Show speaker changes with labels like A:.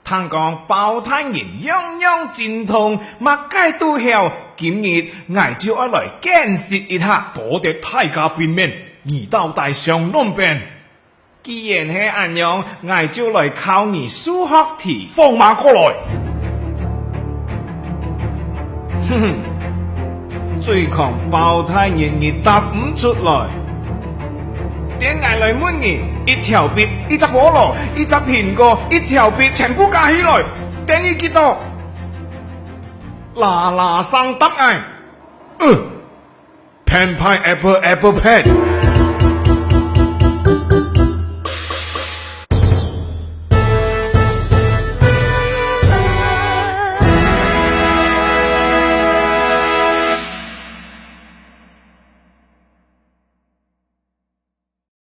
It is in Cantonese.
A: 聽講包大人樣樣精通，乜解都曉。今日我就要來見識一下，多得大家辨面，二道大上論辯。既然係咁樣，我就來考你數學題，放馬過來。哼哼，最狂包大人你答唔出來。點解來問你？一條筆，一隻菠蘿，一隻蘋果，一條筆全部加起來，等於幾多？嗱嗱聲答案。Pen pineapple apple pen。